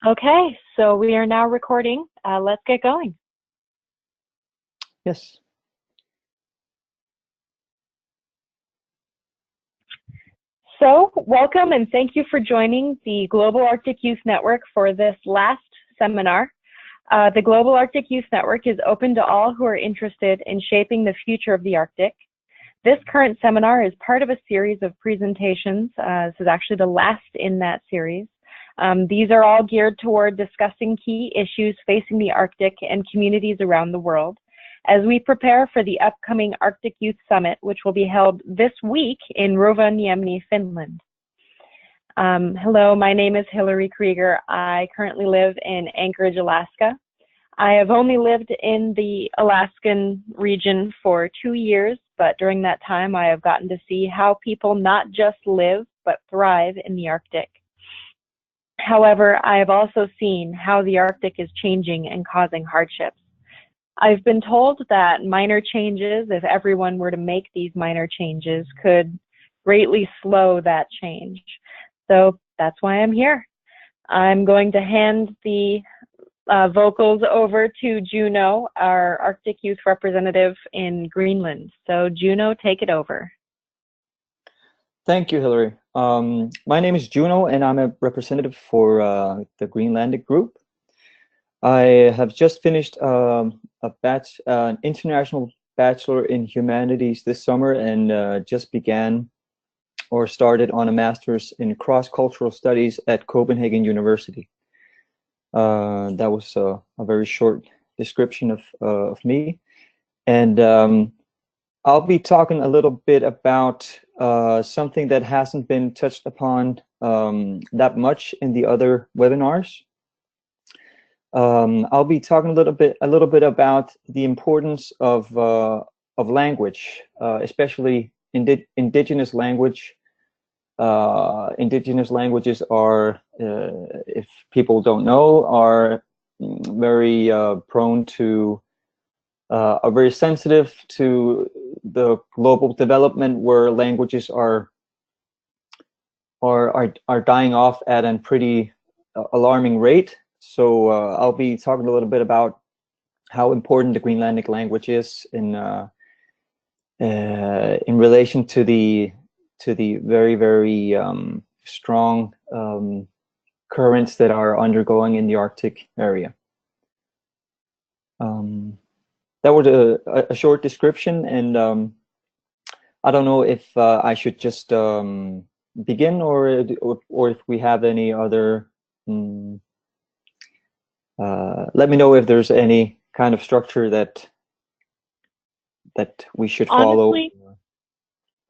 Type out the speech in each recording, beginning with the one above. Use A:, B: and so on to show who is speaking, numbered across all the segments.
A: Okay, so we are now recording. Let's get going.
B: Yes.
A: So, welcome and thank you for joining the Global Arctic Youth Network for this last seminar. The Global Arctic Youth Network is open to all who are interested in shaping the future of the Arctic. This current seminar is part of a series of presentations. This is actually the last in that series. These are all geared toward discussing key issues facing the Arctic and communities around the world as we prepare for the upcoming Arctic Youth Summit, which will be held this week in Rovaniemi, Finland. Hello, my name is Hillary Krieger. I currently live in Anchorage, Alaska. I have only lived in the Alaskan region for 2 years, but during that time I have gotten to see how people not just live, but thrive in the Arctic. However, I have also seen how the Arctic is changing and causing hardships. I've been told that minor changes, if everyone were to make these minor changes, could greatly slow that change. So that's why I'm here. I'm going to hand the vocals over to Juno, our Arctic Youth representative in Greenland. So Juno, take it over.
B: Thank you, Hillary. My name is Juno, and I'm a representative for the Greenlandic group. I have just finished an international bachelor in humanities this summer, and just began or started on a master's in cross-cultural studies at Copenhagen University. That was a very short description of me, and I'll be talking a little bit about something that hasn't been touched upon that much in the other webinars. I'll be talking a little bit about the importance of language, especially indigenous language. Indigenous languages are, if people don't know, are very prone to, are very sensitive to the global development, where languages are dying off at a pretty alarming rate. So I'll be talking a little bit about how important the Greenlandic language is in relation to the very strong currents that are undergoing in the Arctic area. That was a short description, and I don't know if I should just begin, or if we have any other. Let me know if there's any kind of structure that we should follow.
A: Honestly,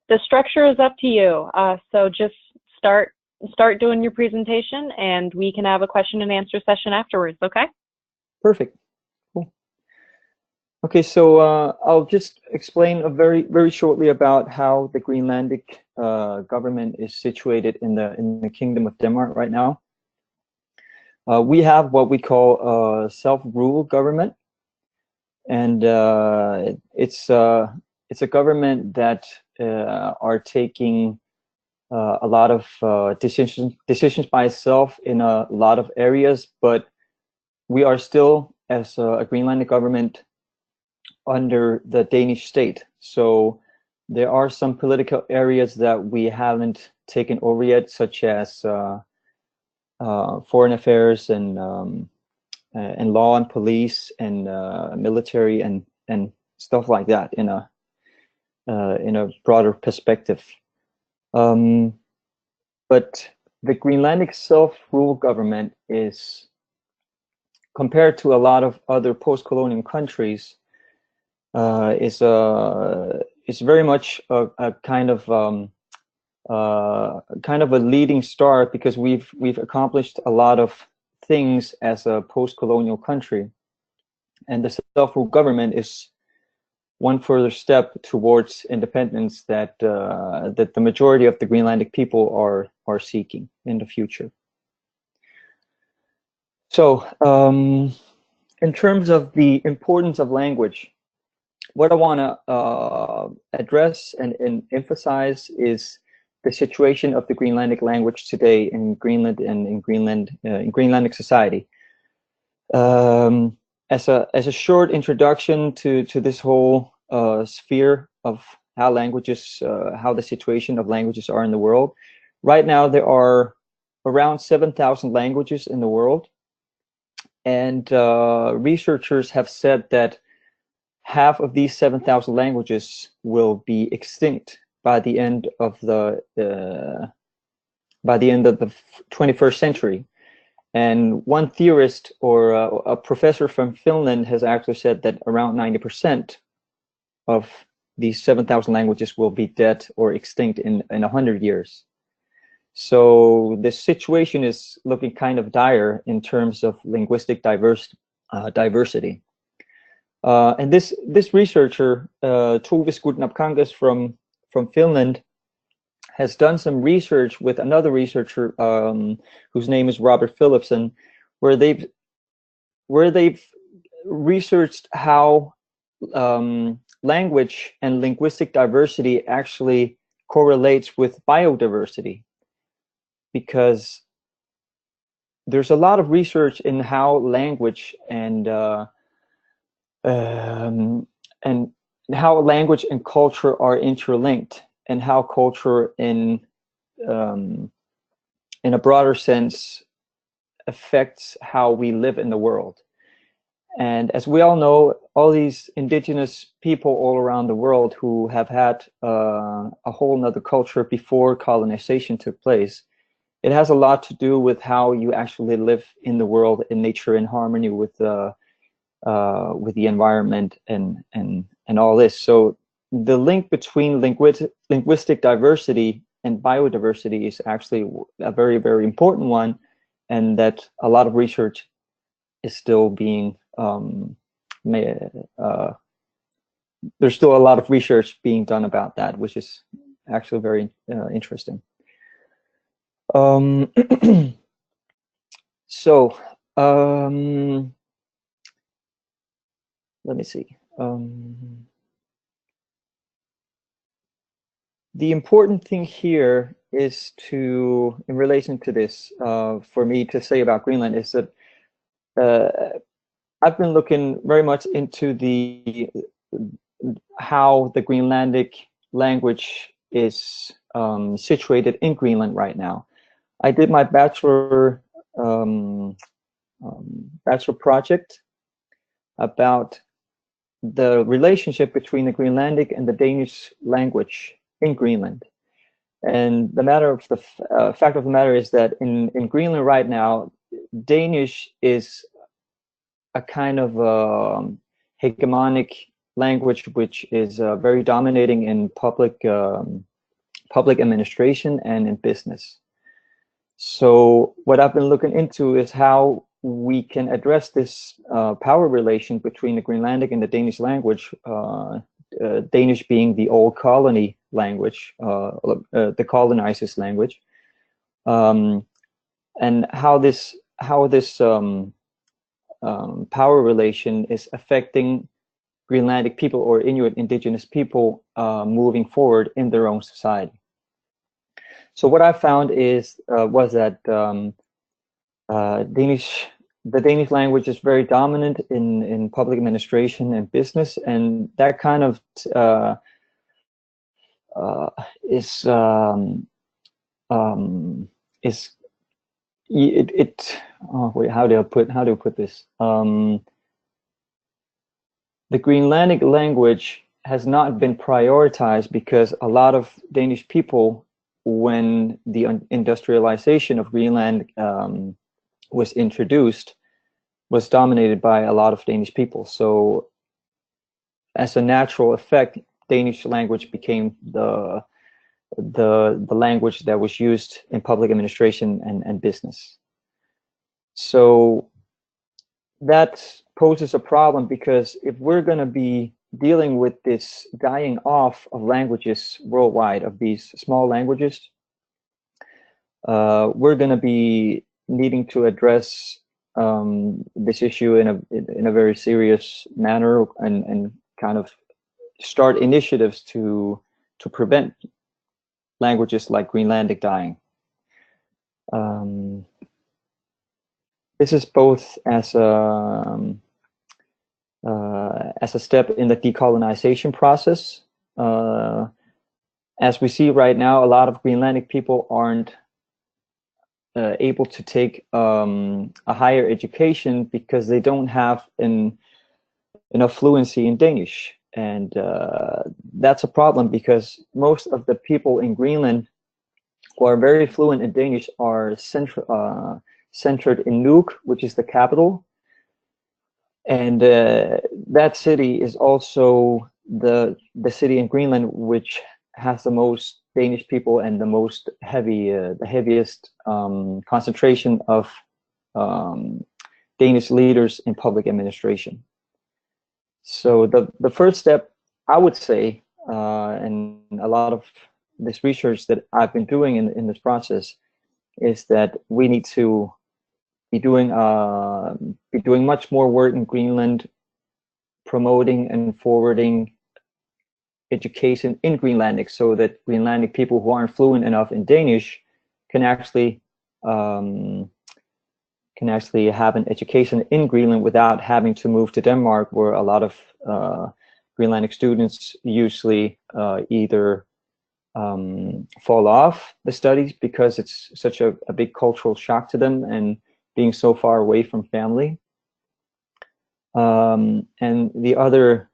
A: the structure is up to you. So just start doing your presentation, and we can have a question and answer session afterwards. Okay?
B: Perfect. Cool. Okay, so I'll just explain very shortly about how the Greenlandic government is situated in the Kingdom of Denmark right now. We have what we call a self-rule government, and it's a government that are taking a lot of decisions by itself in a lot of areas, but we are still, as a Greenlandic government, under the Danish state. So there are some political areas that we haven't taken over yet, such as foreign affairs and law and police and military and stuff like that in a broader perspective. But the Greenlandic self-rule government is, compared to a lot of other post-colonial countries, is very much a kind of a leading star, because we've accomplished a lot of things as a post-colonial country, and the self-rule government is one further step towards independence that the majority of the Greenlandic people are seeking in the future. So in terms of the importance of language, what I want to address and emphasize is the situation of the Greenlandic language today in Greenland and in Greenlandic society. As a short introduction to this whole sphere of how languages, how the situation of languages are in the world. Right now, there are around 7,000 languages in the world, and researchers have said that half of these 7,000 languages will be extinct by the end of the 21st century. And one theorist or a professor from Finland has actually said that around 90% of these 7,000 languages will be dead or extinct in 100 years. So the situation is looking kind of dire in terms of linguistic diversity. And this researcher, Tuovis Kudnapkangas from Finland, has done some research with another researcher whose name is Robert Philipson, where they've researched how language and linguistic diversity actually correlates with biodiversity, because there's a lot of research in how language and how language and culture are interlinked, and how culture in a broader sense affects how we live in the world. And as we all know, all these indigenous people all around the world who have had a whole nother culture before colonization took place, it has a lot to do with how you actually live in the world, in nature, in harmony with the environment and all this. So the link between linguistic diversity and biodiversity is actually a very, very important one, and that a lot of research is still being there's still a lot of research being done about that, which is actually very interesting. So let me see. The important thing here is to, in relation to this, for me to say about Greenland, is that I've been looking very much into how the Greenlandic language is situated in Greenland right now. I did my bachelor project about the relationship between the Greenlandic and the Danish language in Greenland. And the fact of the matter is that in Greenland right now, Danish is a kind of hegemonic language which is very dominating in public administration and in business. So what I've been looking into is how we can address this power relation between the Greenlandic and the Danish language, Danish being the old colony language, the colonizers' language, and how this power relation is affecting Greenlandic people or Inuit indigenous people moving forward in their own society. So what I found was that the Danish language is very dominant in public administration and business, and that kind of how do I put this? The Greenlandic language has not been prioritized because a lot of Danish people, when the industrialization of Greenland was introduced, was dominated by a lot of Danish people. So as a natural effect, Danish language became the language that was used in public administration and business. So that poses a problem, because if we're going to be dealing with this dying off of languages worldwide, of these small languages, we're going to be needing to address this issue in a very serious manner, and kind of start initiatives to prevent languages like Greenlandic dying. This is both as a step in the decolonization process. As we see right now, a lot of Greenlandic people aren't able to take a higher education because they don't have enough fluency in Danish. And that's a problem, because most of the people in Greenland who are very fluent in Danish are centered in Nuuk, which is the capital. And that city is also the city in Greenland which has the most Danish people and the heaviest concentration of Danish leaders in public administration. So the first step, I would say, and a lot of this research that I've been doing in this process, is that we need to be doing much more work in Greenland, promoting and forwarding education in Greenlandic, so that Greenlandic people who aren't fluent enough in Danish can actually have an education in Greenland without having to move to Denmark, where a lot of Greenlandic students usually either fall off the studies because it's such a big cultural shock to them, and being so far away from family. And the other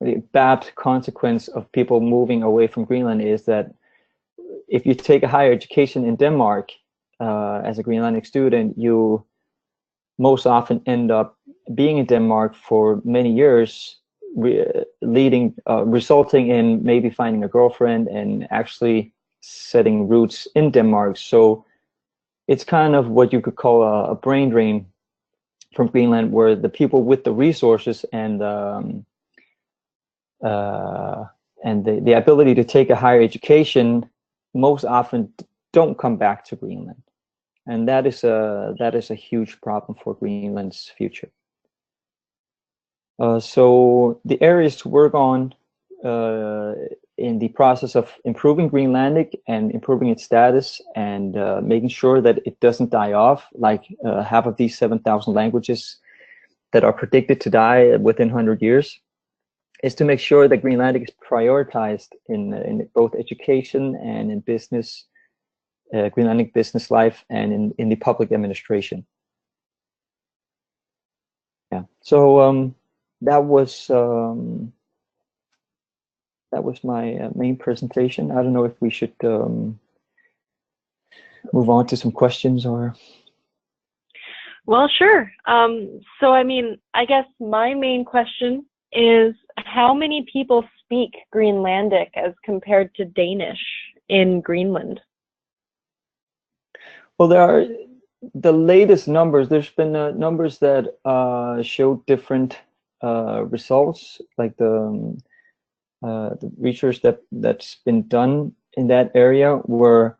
B: the bad consequence of people moving away from Greenland is that if you take a higher education in Denmark as a Greenlandic student, you most often end up being in Denmark for many years, resulting in maybe finding a girlfriend and actually setting roots in Denmark. So it's kind of what you could call a brain drain from Greenland, where the people with the resources and the ability to take a higher education most often don't come back to Greenland, and that is a huge problem for Greenland's future. So the areas to work on in the process of improving Greenlandic and improving its status, and making sure that it doesn't die off like half of these 7,000 languages that are predicted to die within 100 years, is to make sure that Greenlandic is prioritized in both education and in business, Greenlandic business life, and in the public administration. Yeah. So that was my main presentation. I don't know if we should move on to some questions or.
A: Well, sure. So, I mean, I guess my main question is, how many people speak Greenlandic as compared to Danish in Greenland?
B: Well, there are the latest numbers. There's been numbers that show different results, like the research that's been done in that area were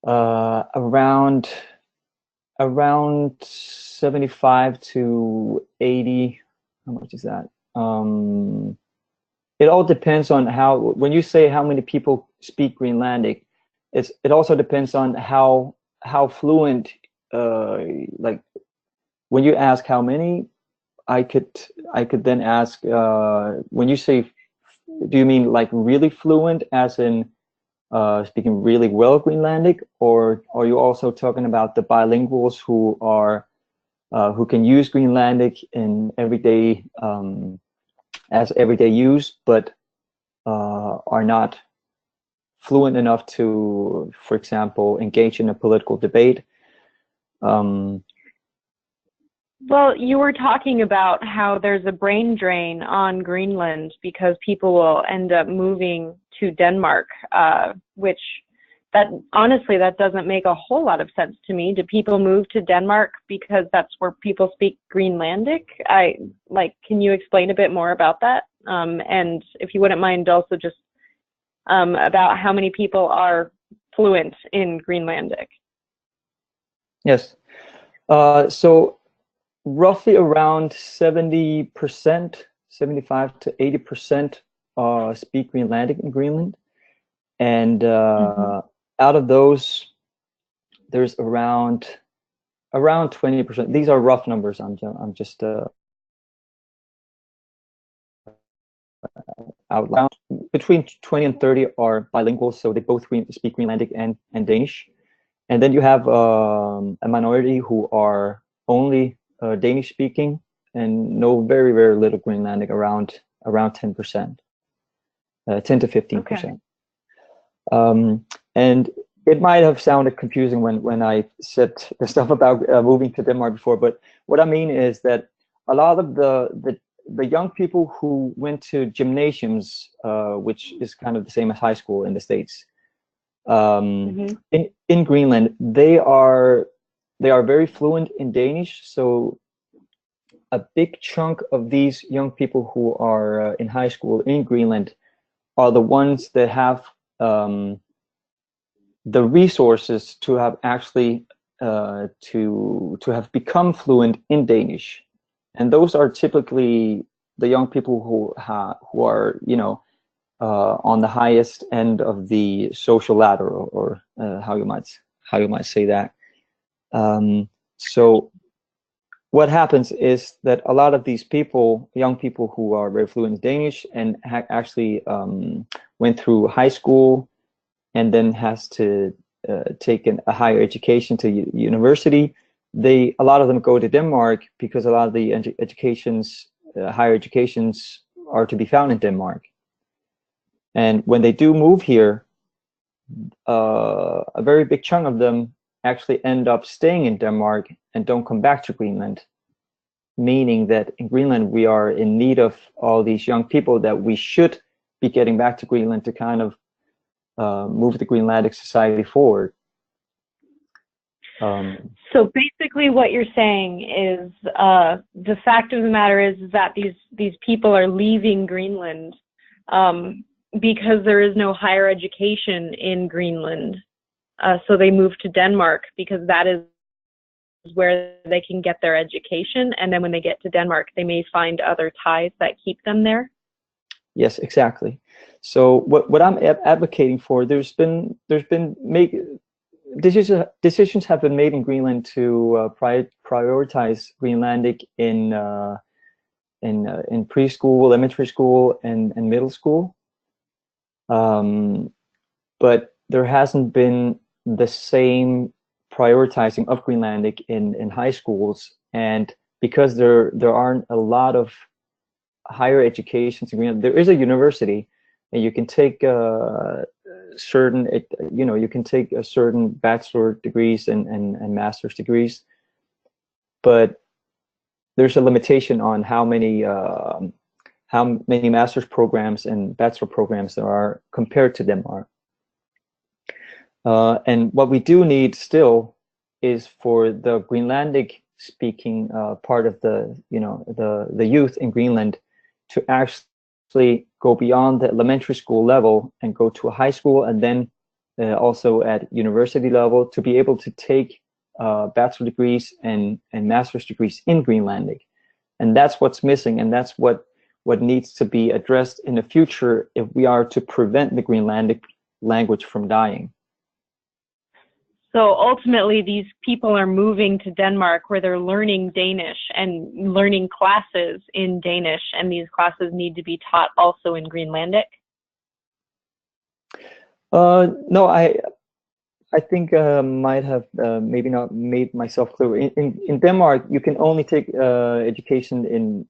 B: around 75 to 80. How much is that? It all depends on when you say how many people speak Greenlandic, it also depends on how fluent, like when you ask how many, I could then ask, when you say, do you mean like really fluent as in speaking really well Greenlandic, or are you also talking about the bilinguals who can use Greenlandic in everyday as everyday use, but are not fluent enough to, for example, engage in a political debate?
A: Well, you were talking about how there's a brain drain on Greenland because people will end up moving to Denmark, which honestly, that doesn't make a whole lot of sense to me. Do people move to Denmark because that's where people speak Greenlandic? Can you explain a bit more about that? And if you wouldn't mind, also just about how many people are fluent in Greenlandic.
B: Yes. So roughly around 70%, 75 to 80% speak Greenlandic in Greenland, and
A: Mhm.
B: out of those, there's around 20%. These are rough numbers. I'm just out loud. Between 20 and 30 are bilingual, so they both speak Greenlandic and Danish. And then you have a minority who are only Danish speaking and know very, very little Greenlandic, around 10%, 10 to 15%.
A: Okay.
B: And it might have sounded confusing when I said the stuff about moving to Denmark before, but what I mean is that a lot of the young people who went to gymnasiums, which is kind of the same as high school in the States, in Greenland, they are very fluent in Danish. So a big chunk of these young people who are in high school in Greenland are the ones that have the resources to have actually to have become fluent in Danish, and those are typically the young people who are, you know, on the highest end of the social ladder, or how you might say that. So what happens is that a lot of these people, young people who are very fluent in Danish and actually went through high school and then has to take a higher education to university, a lot of them go to Denmark because a lot of the higher educations are to be found in Denmark. And when they do move here, a very big chunk of them actually end up staying in Denmark and don't come back to Greenland, meaning that in Greenland we are in need of all these young people that we should be getting back to Greenland to kind of move the Greenlandic society forward.
A: So basically what you're saying is the fact of the matter is that these people are leaving Greenland because there is no higher education in Greenland. So they move to Denmark because that is where they can get their education. And then when they get to Denmark, they may find other ties that keep them there.
B: Yes, exactly. So what I'm advocating for, decisions have been made in Greenland to prioritize Greenlandic in preschool, elementary school, and middle school. But there hasn't been the same prioritizing of Greenlandic in high schools, and because there aren't a lot of higher educations in Greenland. There is a university, and you can take certain bachelor degrees and master's degrees, but there's a limitation on how many master's programs and bachelor programs there are compared to Denmark. And what we do need still is for the Greenlandic speaking part of the youth in Greenland to actually go beyond the elementary school level and go to a high school, and then also at university level, to be able to take bachelor degrees and master's degrees in Greenlandic. And that's what's missing, and that's what needs to be addressed in the future if we are to prevent the Greenlandic language from dying.
A: So ultimately, these people are moving to Denmark where they're learning Danish and learning classes in Danish, and these classes need to be taught also in Greenlandic?
B: No, I think might have maybe not made myself clear. In Denmark, you can only take education in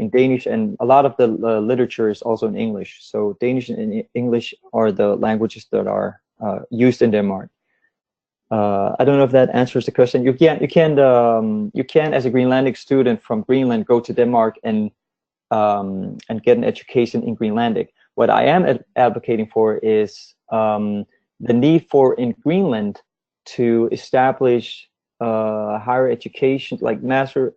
B: Danish, and a lot of the literature is also in English. So Danish and English are the languages that are used in Denmark. I don't know if that answers the question. You can as a Greenlandic student from Greenland go to Denmark and get an education in Greenlandic. What I am advocating for is the need for in Greenland to establish higher education, like bachelor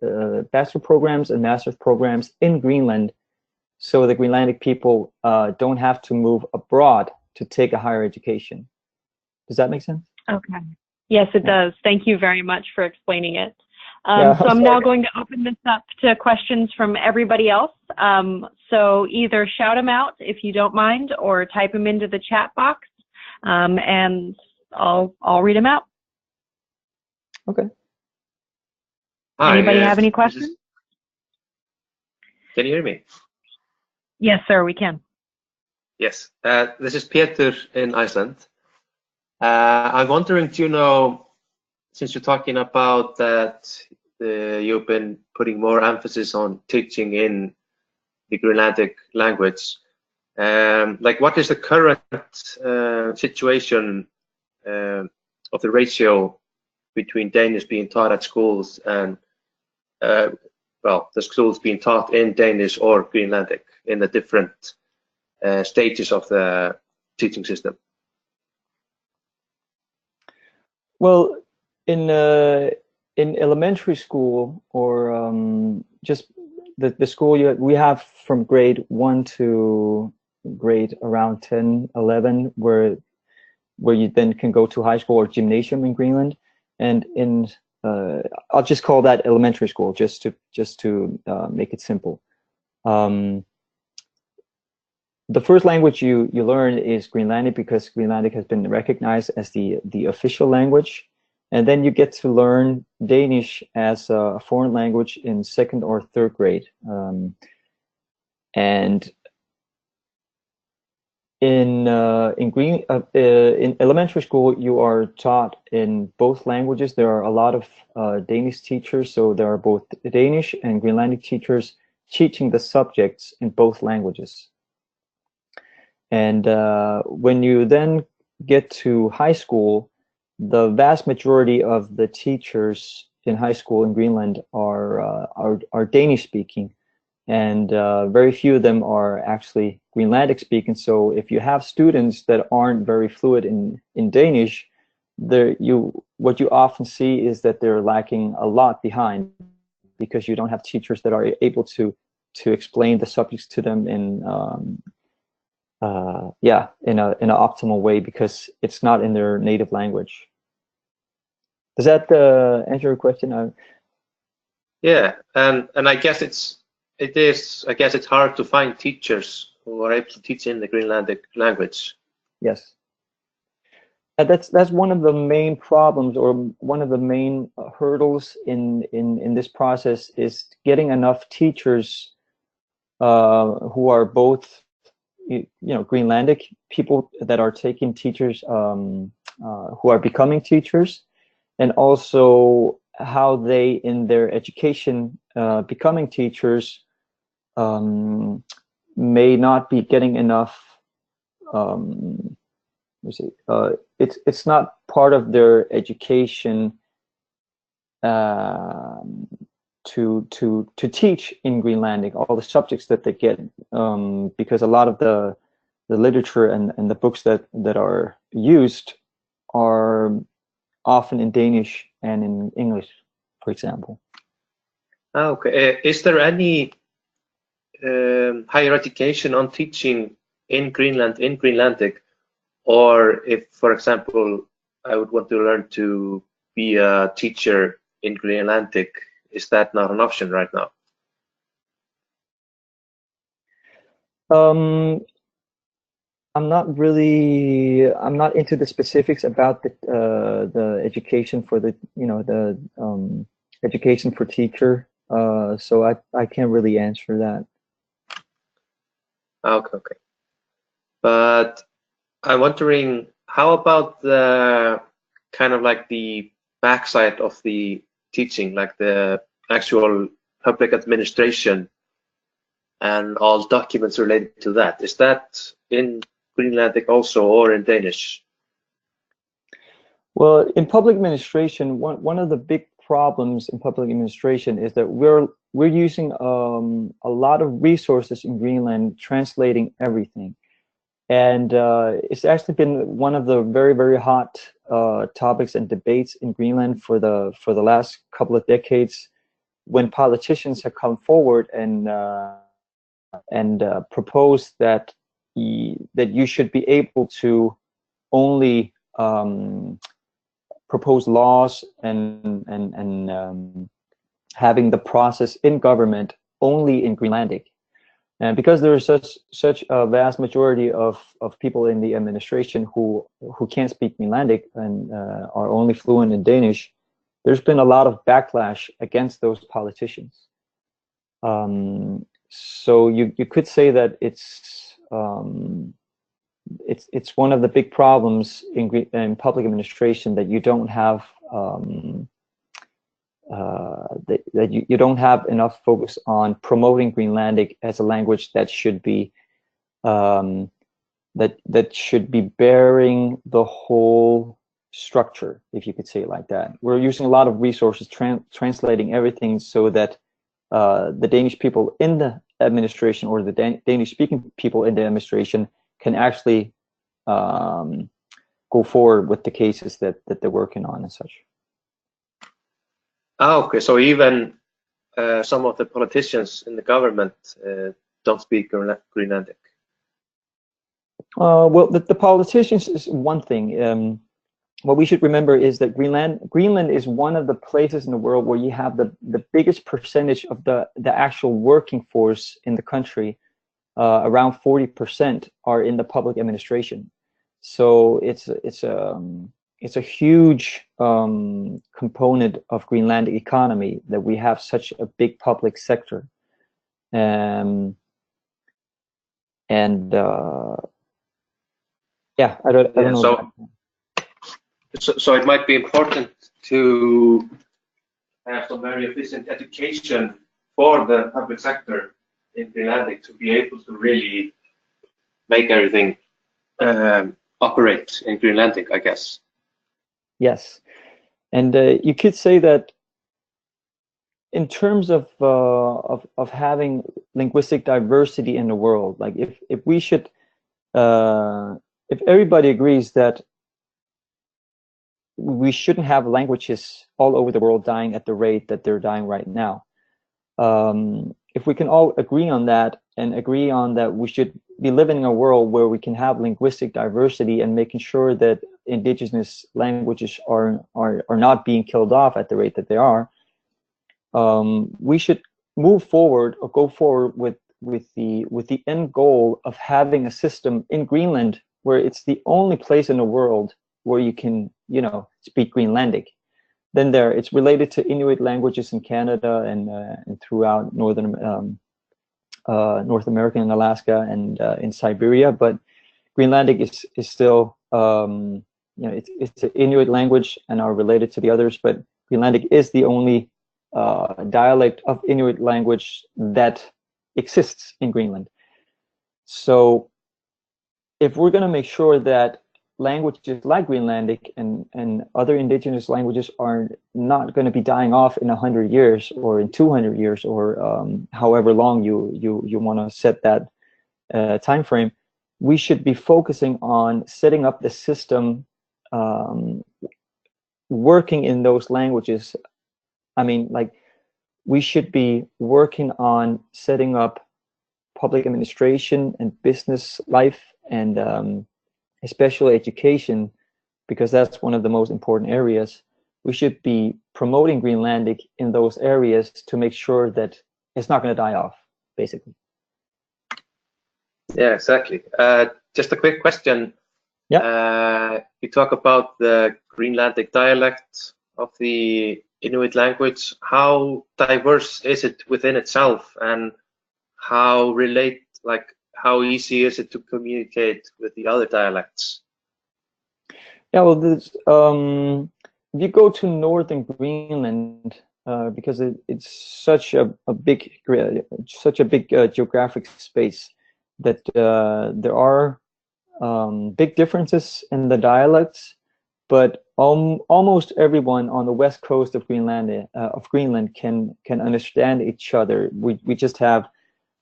B: programs and master's programs in Greenland, so the Greenlandic people don't have to move abroad to take a higher education. Does that make sense?
A: Okay. Yes, it does. Thank you very much for explaining it.
B: Yeah,
A: So I'm now going to open this up to questions from everybody else. So either shout them out if you don't mind, or type them into the chat box, and I'll read them out.
B: Okay.
C: Hi,
A: Anybody have any questions?
C: Can you hear me?
A: Yes, sir, we can.
C: Yes. This is Peter in Iceland. I'm wondering, Juno, since you're talking about that you've been putting more emphasis on teaching in the Greenlandic language, like what is the current situation of the ratio between Danish being taught at schools and well, the schools being taught in Danish or Greenlandic in the different stages of the teaching system?
B: Well, in elementary school, or just the school we have from grade 1 to grade around 10, 11, where you then can go to high school or gymnasium in Greenland, and in I'll just call that elementary school, just to make it simple. The first language you learn is Greenlandic, because Greenlandic has been recognized as the official language, and then you get to learn Danish as a foreign language in 2nd or 3rd grade. And in elementary school, you are taught in both languages. There are a lot of Danish teachers, so there are both Danish and Greenlandic teachers teaching the subjects in both languages. And when you then get to high school, the vast majority of the teachers in high school in Greenland are Danish speaking, and very few of them are actually Greenlandic speaking. So if you have students that aren't very fluent in Danish, what you often see is that they're lacking a lot behind, because you don't have teachers that are able to explain the subjects to them in an optimal way, because it's not in their native language. Does that answer your question?
C: Yeah, and I guess it's hard to find teachers who are able to teach in the Greenlandic language.
B: Yes. That's one of the main problems, or one of the main hurdles in this process, is getting enough teachers who are both Greenlandic people that are taking teachers, who are becoming teachers, and also how they, in their education, becoming teachers, may not be getting enough. It's not part of their education to teach in Greenlandic all the subjects that they get, because a lot of the literature and the books that are used are often in Danish and in English, for example.
C: Okay. Is there any higher education on teaching in Greenland in Greenlandic, or if, for example, I would want to learn to be a teacher in Greenlandic, is that not an option right now?
B: I'm not into the specifics about the education for the education for teacher, so I can't really answer that.
C: Okay. But I'm wondering, how about the kind of like the backside of the teaching, like the actual public administration and all documents related to that? Is that in Greenlandic also, or in Danish?
B: Well, in public administration, one of the big problems in public administration is that we're using a lot of resources in Greenland translating everything, and it's actually been one of the very, very hot topics and debates in Greenland for the last couple of decades, when politicians have come forward and proposed that you should be able to only propose laws and having the process in government only in Greenlandic. And because there is such a vast majority of people in the administration who can't speak Greenlandic and are only fluent in Danish, there's been a lot of backlash against those politicians. So you could say that it's one of the big problems in public administration, that you don't have that you don't have enough focus on promoting Greenlandic as a language that should be that should be bearing the whole structure, if you could say it like that. We're using a lot of resources translating everything so that the Danish people in the administration, or the Danish-speaking people in the administration, can actually go forward with the cases that they're working on and such.
C: Okay, so even some of the politicians in the government don't speak Greenlandic.
B: Well, the politicians is one thing. What we should remember is that Greenland is one of the places in the world where you have the biggest percentage of the actual working force in the country. Around 40% are in the public administration. So it's a huge component of Greenlandic economy that we have such a big public sector. Yeah, I don't know.
C: So it might be important to have some very efficient education for the public sector in Greenlandic to be able to really make everything operate in Greenlandic, I guess.
B: Yes, and you could say that in terms of having linguistic diversity in the world, like if we should, if everybody agrees that we shouldn't have languages all over the world dying at the rate that they're dying right now. If we can all agree on that, and agree on that we should be living in a world where we can have linguistic diversity and making sure that indigenous languages are not being killed off at the rate that they are, we should move forward, or go forward with the end goal of having a system in Greenland where it's the only place in the world where you can, speak Greenlandic. Then it's related to Inuit languages in Canada and throughout North America and Alaska and in Siberia. But Greenlandic is still, it's an Inuit language and are related to the others. But Greenlandic is the only dialect of Inuit language that exists in Greenland. So if we're going to make sure that languages like Greenlandic and other indigenous languages are not going to be dying off in 100 years or in 200 years or however long you want to set that time frame, we should be focusing on setting up the system working in those languages. I mean, like, we should be working on setting up public administration and business life and especially education, because that's one of the most important areas. We should be promoting Greenlandic in those areas to make sure that it's not going to die off, basically.
C: Yeah, exactly. Just a quick question.
B: Yeah.
C: You talk about the Greenlandic dialect of the Inuit language. How diverse is it within itself, and how easy is it to communicate with the other dialects?
B: Yeah, well, if you go to northern Greenland, because it's such a big geographic space, that there are big differences in the dialects, but almost everyone on the west coast of Greenland can understand each other. We just have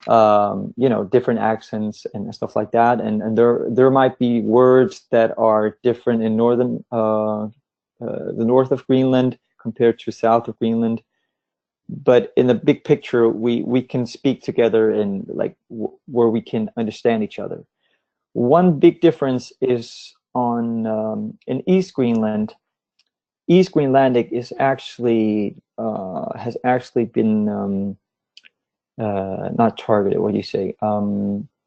B: different accents and stuff like that, and there might be words that are different in the north of Greenland compared to south of Greenland, but in the big picture we can speak together in where we can understand each other. One big difference is in East Greenland. East Greenlandic is actually has actually been not targeted. What do you say?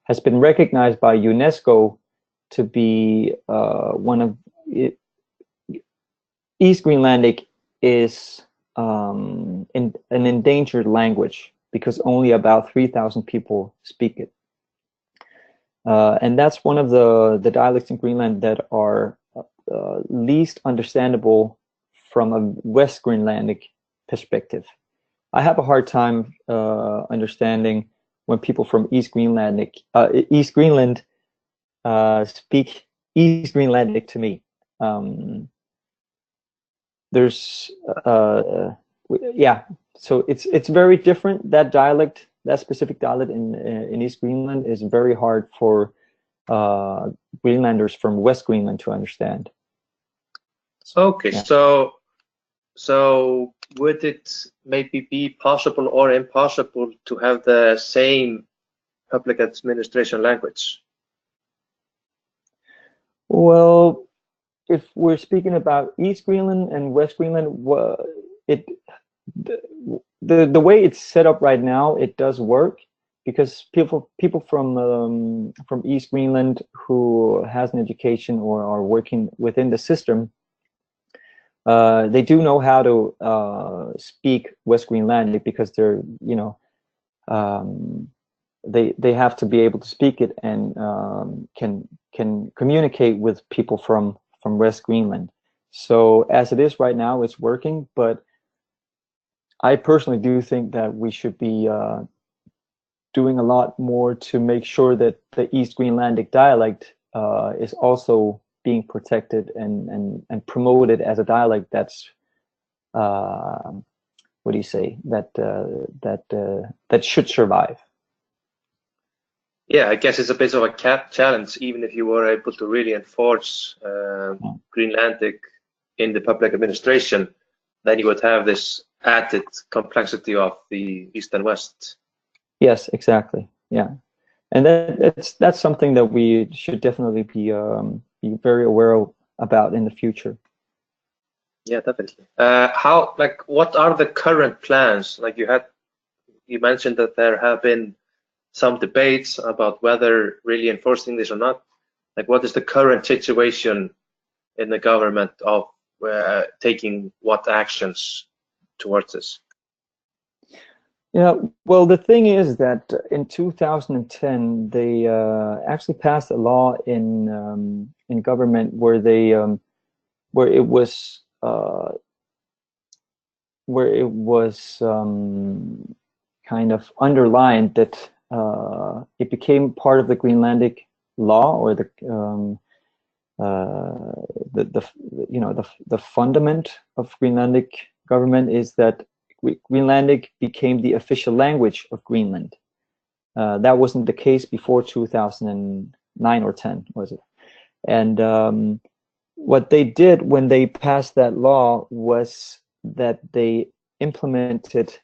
B: Has been recognized by UNESCO to be one of East Greenlandic is an endangered language because only about 3,000 people speak it. And that's one of the dialects in Greenland that are least understandable from a West Greenlandic perspective. I have a hard time understanding when people from East Greenland speak East Greenlandic to me. There's yeah, so it's very different. That dialect, that specific dialect in East Greenland is very hard for Greenlanders from West Greenland to understand.
C: Okay,
B: yeah.
C: So would it maybe be possible or impossible to have the same public administration language?
B: Well, if we're speaking about East Greenland and West Greenland, the way it's set up right now, it does work because people from East Greenland who has an education or are working within the system, they do know how to speak West Greenlandic because they're, you know, they have to be able to speak it and can communicate with people from West Greenland. So as it is right now, it's working, but I personally do think that we should be doing a lot more to make sure that the East Greenlandic dialect is also being protected and promoted as a dialect that's what do you say, that should survive.
C: Yeah, I guess it's a bit of a challenge, even if you were able to really enforce Greenlandic in the public administration, then you would have this added complexity of the East and West.
B: Yes, exactly. Yeah, and that's something that we should definitely be very aware about in the future.
C: Yeah, definitely. What are the current plans? Like you mentioned that there have been some debates about whether really enforcing this or not. Like, what is the current situation in the government of taking what actions towards this?
B: Yeah, well, the thing is that in 2010 they actually passed a law in government where they where it was kind of underlined that it became part of the Greenlandic law, or the fundament of Greenlandic government is that Greenlandic became the official language of Greenland. That wasn't the case before 2009 or 10, was it? And what they did when they passed that law was that they implemented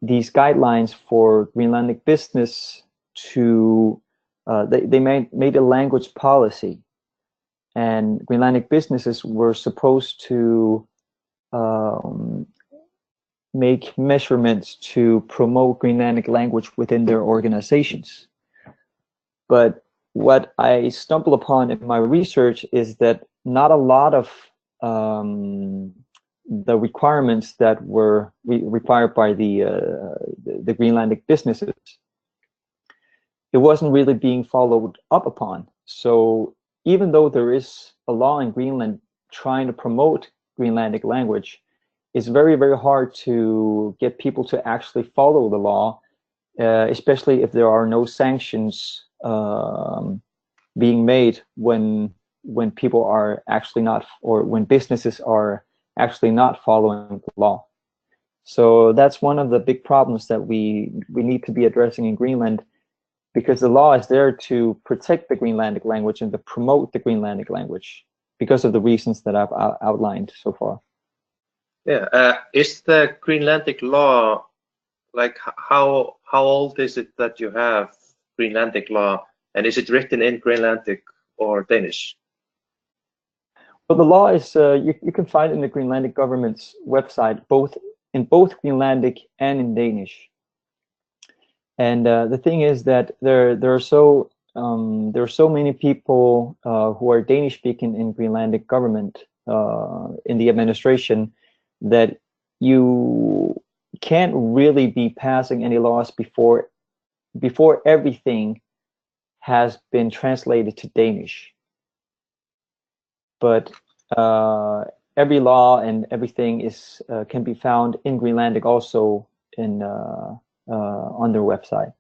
B: these guidelines for Greenlandic business to they made a language policy, and Greenlandic businesses were supposed to make measurements to promote Greenlandic language within their organizations. But what I stumbled upon in my research is that not a lot of the requirements that were required by the Greenlandic businesses, it wasn't really being followed up upon. So even though there is a law in Greenland trying to promote Greenlandic language, it's very, very hard to get people to actually follow the law, especially if there are no sanctions being made when people are actually not, or when businesses are actually not following the law. So that's one of the big problems that we need to be addressing in Greenland, because the law is there to protect the Greenlandic language and to promote the Greenlandic language because of the reasons that I've outlined so far.
C: Yeah, is the Greenlandic law, like, how old is it that you have Greenlandic law, and is it written in Greenlandic or Danish?
B: the law is you can find it in the Greenlandic government's website, both Greenlandic and in Danish. And the thing is that there are so many people who are Danish speaking in Greenlandic government in the administration that you can't really be passing any laws before everything has been translated to Danish. But every law and everything is can be found in Greenlandic also in on their website.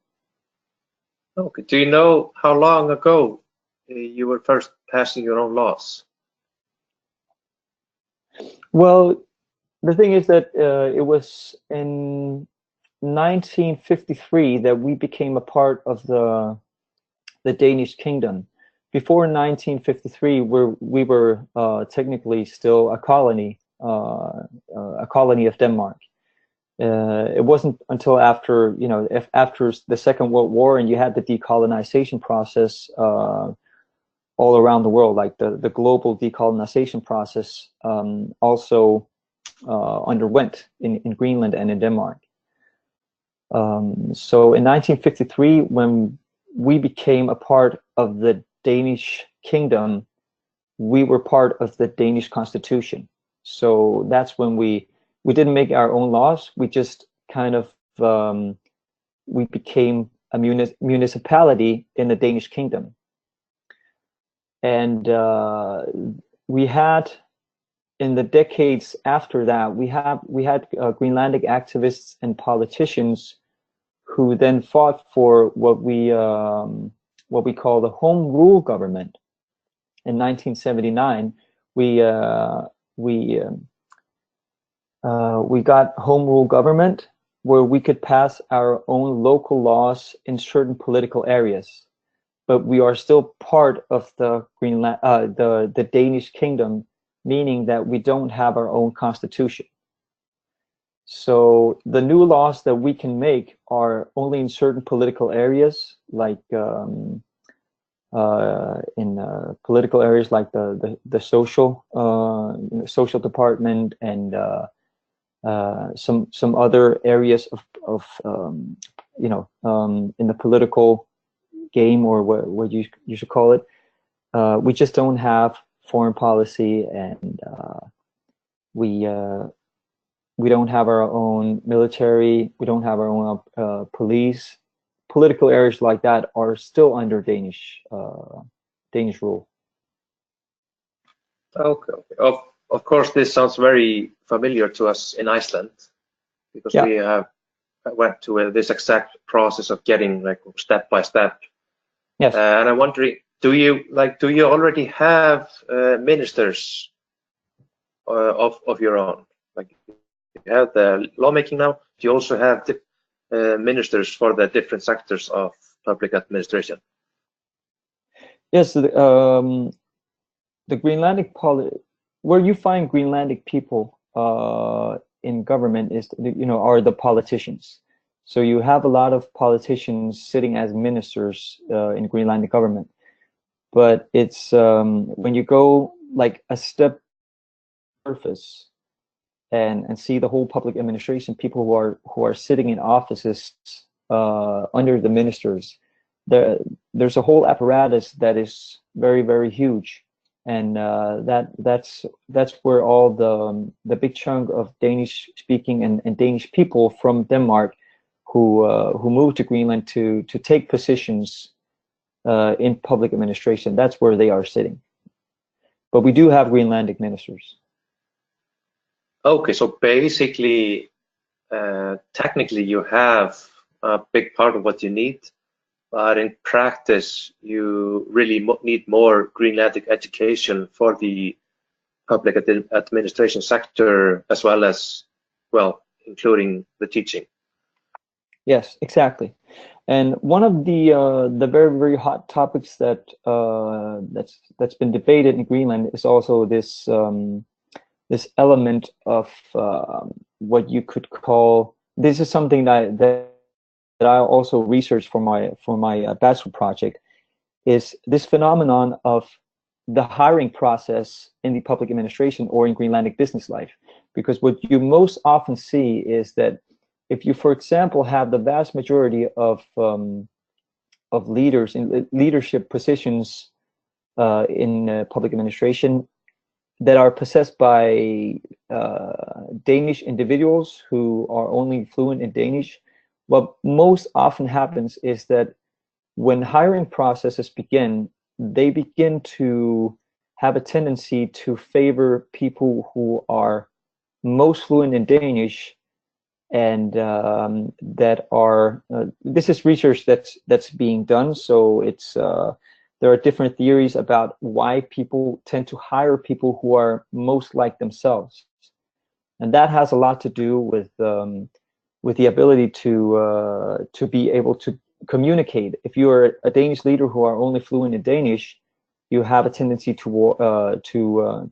C: Okay. Do you know how long ago you were first passing your own laws?
B: Well, the thing is that it was in 1953 that we became a part of the Danish kingdom. Before 1953, we were technically still a colony of Denmark. It wasn't until after, you know, after the Second World War and you had the decolonization process all around the world, like the global decolonization process also underwent in Greenland and in Denmark. So in 1953, when we became a part of the Danish kingdom, we were part of the Danish constitution. So that's when we didn't make our own laws. We just kind of we became a municipality in the Danish kingdom. And we had, in the decades after that, we had Greenlandic activists and politicians who then fought for what we call the home rule government. In 1979, we got home rule government where we could pass our own local laws in certain political areas, but we are still part of the the Danish kingdom, meaning that we don't have our own constitution. So the new laws that we can make are only in certain political areas, like in political areas like the social social department and some other areas of you know, in the political game, or what you should call it. We just don't have foreign policy, and we don't have our own military. We don't have our own police. Political areas like that are still under Danish rule.
C: Okay. Of course, this sounds very familiar to us in Iceland, because we have went to this exact process of getting like step by step.
B: Yes.
C: And I'm wondering, do you already have ministers of your own? Like, you have the lawmaking now. Do you also have the ministers for the different sectors of public administration?
B: Yes, the Greenlandic where you find Greenlandic people in government is, you know, are the politicians. So you have a lot of politicians sitting as ministers in Greenlandic government, but it's when you go like a step surface and see the whole public administration, people who are sitting in offices under the ministers, there's a whole apparatus that is very, very huge, and that's where all the big chunk of Danish speaking and Danish people from Denmark who moved to Greenland to take positions in public administration, that's where they are sitting. But we do have Greenlandic ministers.
C: Okay, so basically, technically you have a big part of what you need, but in practice, you really need more Greenlandic education for the public administration sector, as well as, well, including the teaching.
B: Yes, exactly. And one of the very, very hot topics that's been debated in Greenland is also this this element of what you could call, this is something that I also researched for my bachelor project, is this phenomenon of the hiring process in the public administration or in Greenlandic business life. Because what you most often see is that if you, for example, have the vast majority of leaders in leadership positions in public administration that are possessed by Danish individuals who are only fluent in Danish, what most often happens is that when hiring processes begin, they begin to have a tendency to favor people who are most fluent in Danish, and that are this is research that's being done. So it's there are different theories about why people tend to hire people who are most like themselves, and that has a lot to do with the ability to be able to communicate. If you are a Danish leader who are only fluent in Danish, you have a tendency to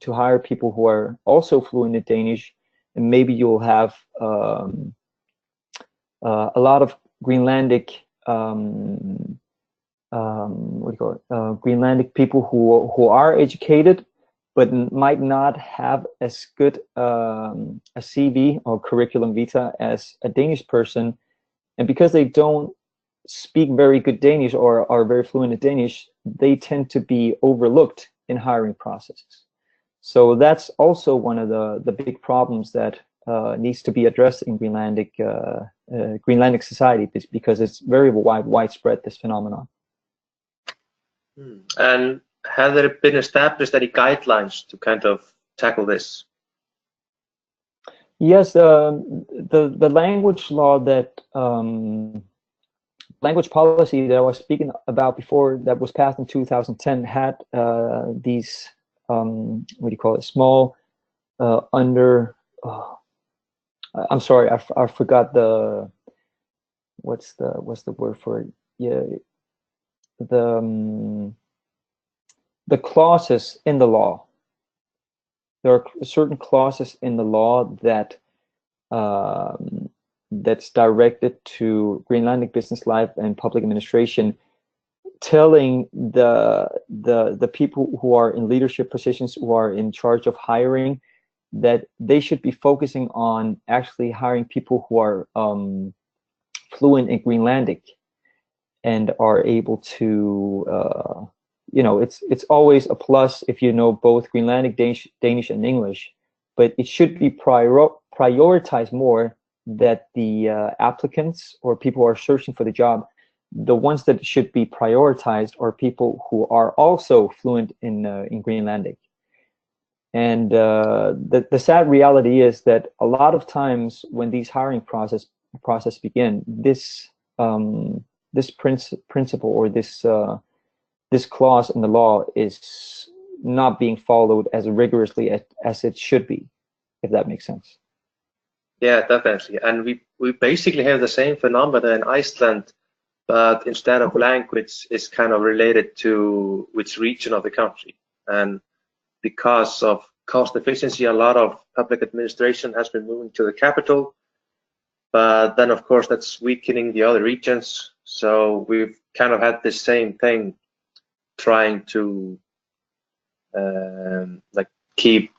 B: hire people who are also fluent in Danish, and maybe you'll have a lot of Greenlandic what do you call it? Greenlandic people who are educated, but might not have as good a CV or curriculum vitae as a Danish person, and because they don't speak very good Danish or are very fluent in Danish, they tend to be overlooked in hiring processes. So that's also one of the big problems that needs to be addressed in Greenlandic society, because it's very widespread, this phenomenon.
C: And have there been established any guidelines to kind of tackle this?
B: Yes, the language law that language policy that I was speaking about before, that was passed in 2010, had these what do you call it? Small I'm sorry, I forgot the what's the word for it? Yeah, the clauses in the law. There are certain clauses in the law that that's directed to Greenlandic business life and public administration, telling the people who are in leadership positions, who are in charge of hiring, that they should be focusing on actually hiring people who are fluent in Greenlandic and are able to it's always a plus if you know both Greenlandic, Danish and English, but it should be prioritized more that the applicants or people who are searching for the job, the ones that should be prioritized are people who are also fluent in Greenlandic. And the sad reality is that a lot of times when these hiring process begin, this principle or this clause in the law is not being followed as rigorously as it should be, if that makes sense.
C: Yeah, definitely. And we basically have the same phenomena in Iceland, but instead of language, it's kind of related to which region of the country. And because of cost efficiency, a lot of public administration has been moving to the capital. But then, of course, that's weakening the other regions. So we've kind of had the same thing, trying to keep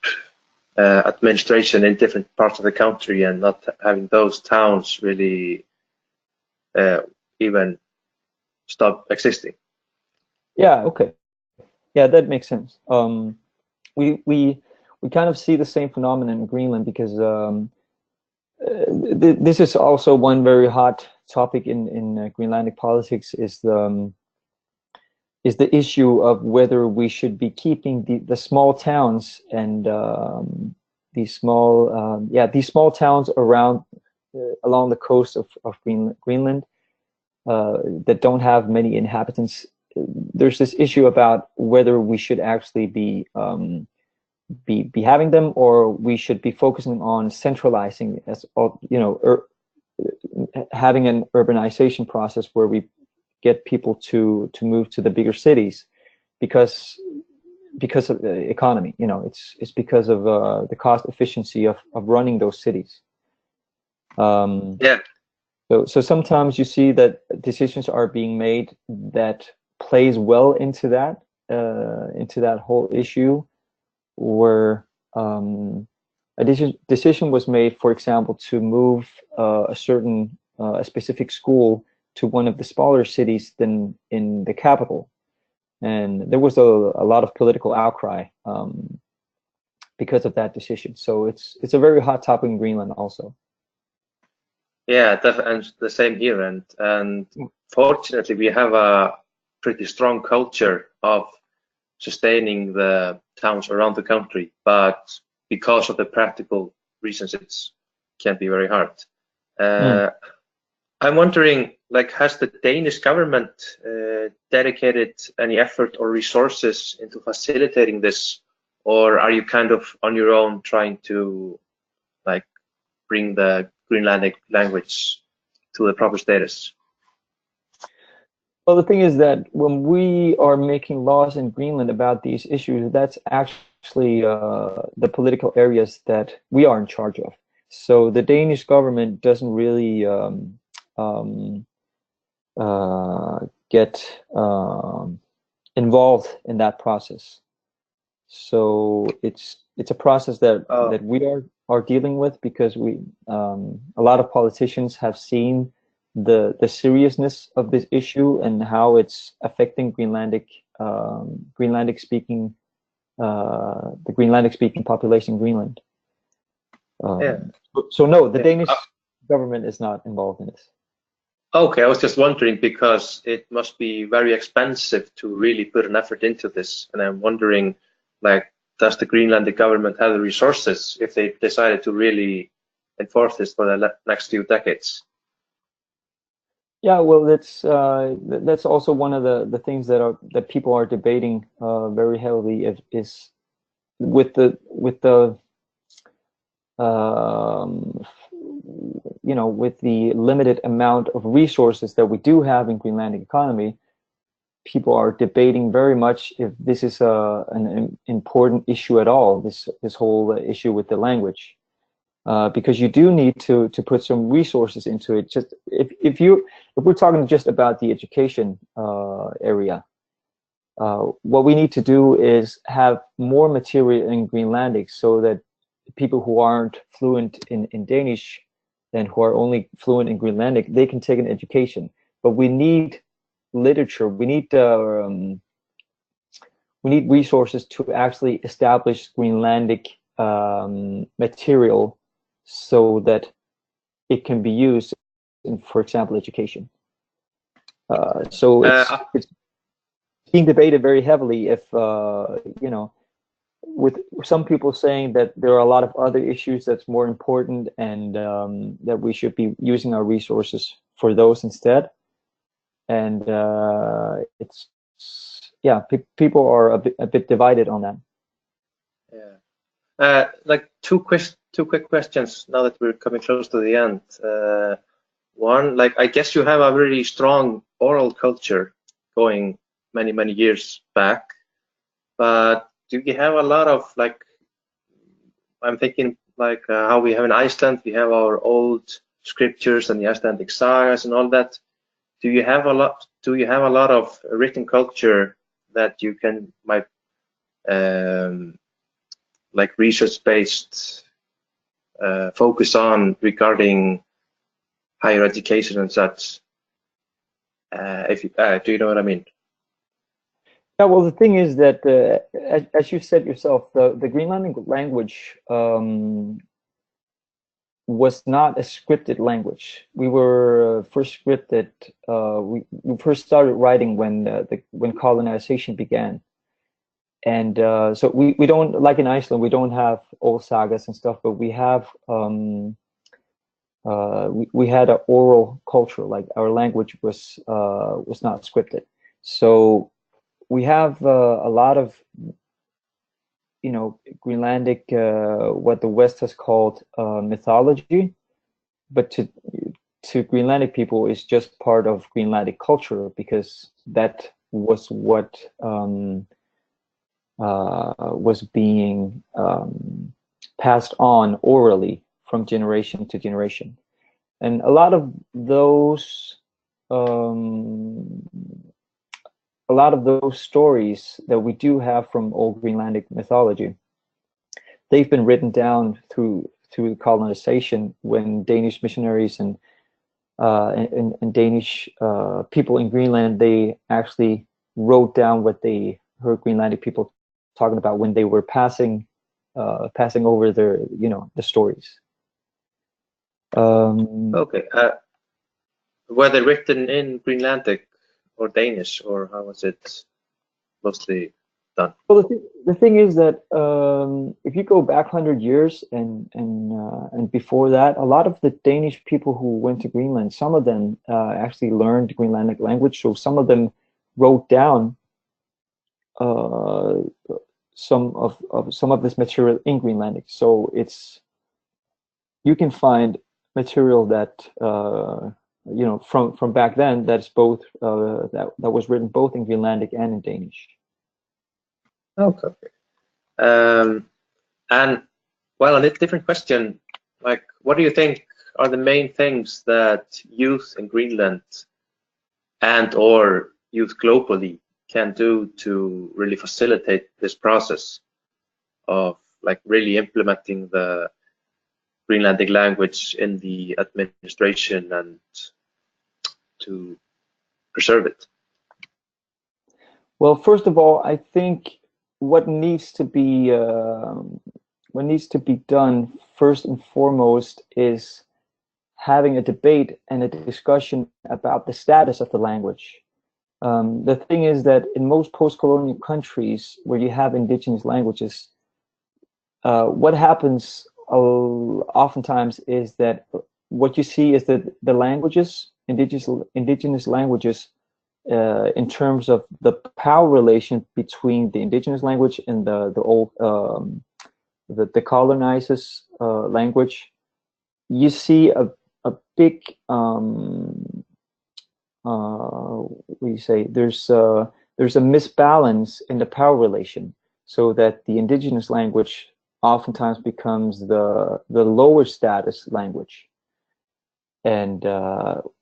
C: administration in different parts of the country and not having those towns really even stop existing.
B: Yeah. Okay. Yeah, that makes sense. We kind of see the same phenomenon in Greenland, because this is also one very hot topic in Greenlandic politics, is the issue of whether we should be keeping the small towns and these small towns around along the coast of Greenland that don't have many inhabitants. There's this issue about whether we should actually be having them, or we should be focusing on centralizing, as having an urbanization process where we get people to move to the bigger cities, because of the economy. It's because of the cost efficiency of running those cities. So sometimes you see that decisions are being made that plays well into that, into that whole issue, where a decision was made, for example, to move a specific school to one of the smaller cities than in the capital, and there was a lot of political outcry because of that decision. So it's a very hot topic in Greenland also.
C: Yeah, definitely, and the same here. And fortunately, we have a pretty strong culture of sustaining the towns around the country, but because of the practical reasons, it can be very hard. I'm wondering, like, has the Danish government dedicated any effort or resources into facilitating this, or are you kind of on your own trying to, like, bring the Greenlandic language to the proper status?
B: Well, the thing is that when we are making laws in Greenland about these issues, that's actually the political areas that we are in charge of. So the Danish government doesn't really get involved in that process. So it's a process that that we are dealing with, because we a lot of politicians have seen the seriousness of this issue and how it's affecting Greenlandic speaking the Greenlandic speaking population in Greenland. So no, the Danish government is not involved in this.
C: Okay, I was just wondering, because it must be very expensive to really put an effort into this, and I'm wondering, like, does the Greenlandic government have the resources if they decided to really enforce this for the next few decades?
B: Yeah, well, that's also one of the things that people are debating very heavily, is with the you know, with the limited amount of resources that we do have in Greenlandic economy. People are debating very much if this is an important issue at all, this whole issue with the language, because you do need to put some resources into it. Just if we're talking just about the education area, what we need to do is have more material in Greenlandic, so that people who aren't fluent in Danish and who are only fluent in Greenlandic, they can take an education. But we need literature, we need resources to actually establish Greenlandic material, so that it can be used in, for example, education. So it's being debated very heavily, if you know, with some people saying that there are a lot of other issues that's more important, and that we should be using our resources for those instead. And it's, yeah, people are a bit divided on that.
C: Yeah. Like two quick questions now that we're coming close to the end. One, like, I guess you have a really strong oral culture going many years back, but do you have a lot of, like, I'm thinking, like, how we have in Iceland, we have our old scriptures and the Icelandic sagas and all that. Do you have a lot of written culture that you might like research-based focus on regarding higher education and such? Do you know what I mean?
B: Yeah, well, the thing is that, as you said yourself, the Greenlandic language was not a scripted language. We were first scripted. We first started writing when colonization began, and so we don't, like in Iceland, we don't have old sagas and stuff, but we have we had an oral culture. Like, our language was not scripted, so we have a lot of, you know, Greenlandic, what the West has called mythology, but to Greenlandic people, is just part of Greenlandic culture, because that was what was being passed on orally from generation to generation. And a lot of those a lot of those stories that we do have from old Greenlandic mythology, they've been written down through colonization, when Danish missionaries and Danish people in Greenland, they actually wrote down what they heard Greenlandic people talking about when they were passing over their, the stories.
C: Okay. Were they written in Greenlandic or Danish, or how was it mostly done?
B: Well, the thing is that if you go back 100 years and before that, a lot of the Danish people who went to Greenland, some of them actually learned Greenlandic language. So some of them wrote down some of this material in Greenlandic. So you can find material that from back then that's both that was written both in Greenlandic and in Danish.
C: Okay. And well, a different question, like, what do you think are the main things that youth in Greenland and or youth globally can do to really facilitate this process of like really implementing the Greenlandic language in the administration and to preserve it?
B: Well, first of all, I think what needs to be done first and foremost is having a debate and a discussion about the status of the language. The thing is that in most post-colonial countries where you have indigenous languages, what happens oftentimes is that what you see is that the languages, indigenous languages, in terms of the power relation between the indigenous language and the old the colonizers' language, you see a big what do you say? There's a misbalance in the power relation, so that the indigenous language oftentimes becomes the lower status language. And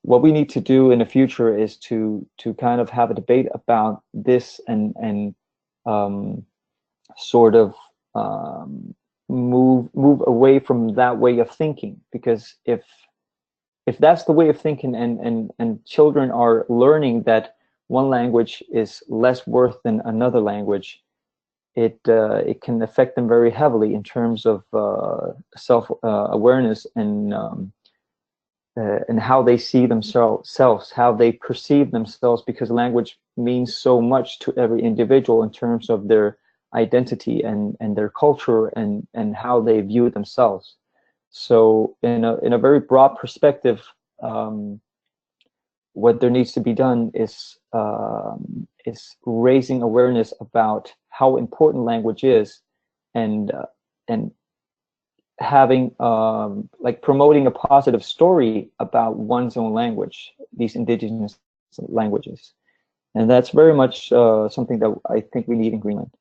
B: what we need to do in the future is to kind of have a debate about this and sort of move away from that way of thinking, because if that's the way of thinking and children are learning that one language is less worth than another language, it can affect them very heavily in terms of self awareness and how they see themselves, how they perceive themselves, because language means so much to every individual in terms of their identity and their culture and how they view themselves. So in a very broad perspective, what there needs to be done is raising awareness about how important language is, and having like promoting a positive story about one's own language, these indigenous languages. And that's very much something that I think we need in Greenland.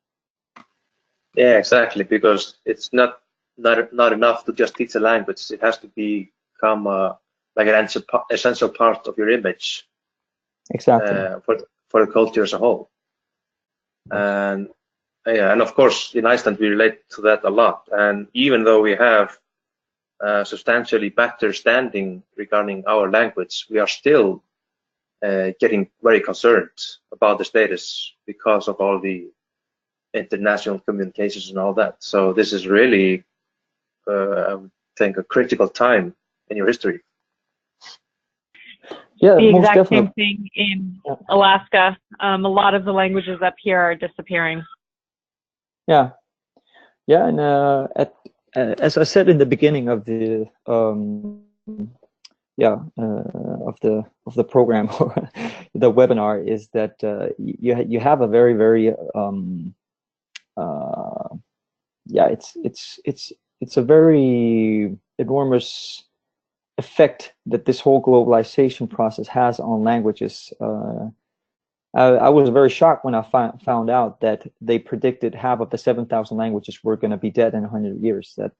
C: Yeah, exactly, because it's not enough to just teach a language. It has to become like an essential part of your image.
B: Exactly.
C: For the culture as a whole. And yeah, and of course in Iceland we relate to that a lot. And even though we have substantially better standing regarding our language, we are still getting very concerned about the status because of all the international communications and all that. So this is really, I think, a critical time in your history.
B: Yeah,
A: the
B: most
A: exact
B: definitely.
A: same thing in Alaska. A lot of the languages up here are disappearing.
B: Yeah, and as I said in the beginning of the of the program or the webinar, is that you have a very it's a very enormous effect that this whole globalization process has on languages. I was very shocked when I found out that they predicted half of the 7,000 languages were going to be dead in 100 years. That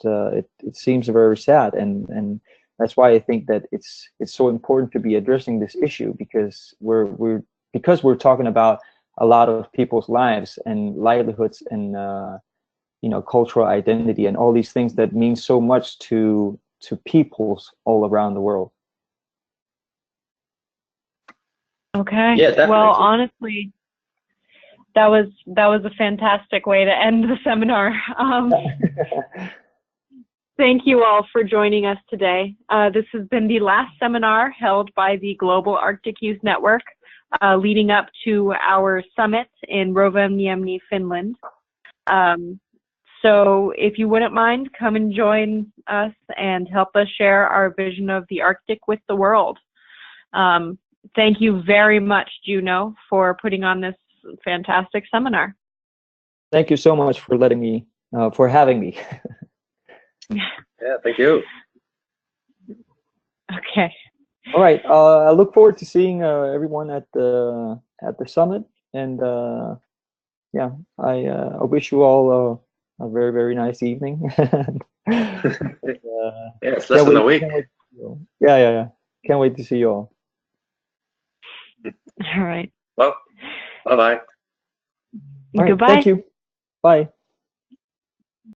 B: it seems very sad, and that's why I think that it's so important to be addressing this issue, because we're talking about a lot of people's lives and livelihoods and cultural identity and all these things that mean so much to peoples all around the world.
A: Okay.
C: Yeah, definitely.
A: Well, honestly, that was a fantastic way to end the seminar. Thank you all for joining us today. This has been the last seminar held by the Global Arctic Youth Network, leading up to our summit in Rovaniemi, Finland. So if you wouldn't mind, come and join us and help us share our vision of the Arctic with the world. Thank you very much, Juno, for putting on this fantastic seminar.
B: Thank you so much for letting me, for having me.
C: Yeah, thank you.
A: Okay.
B: All right. I look forward to seeing everyone at the summit, and yeah, I wish you all a very, very nice evening.
C: Yeah, it's less than a week.
B: Yeah. Can't wait to see you all.
A: All right.
C: Well, bye-bye.
A: Goodbye.
B: Thank you. Bye.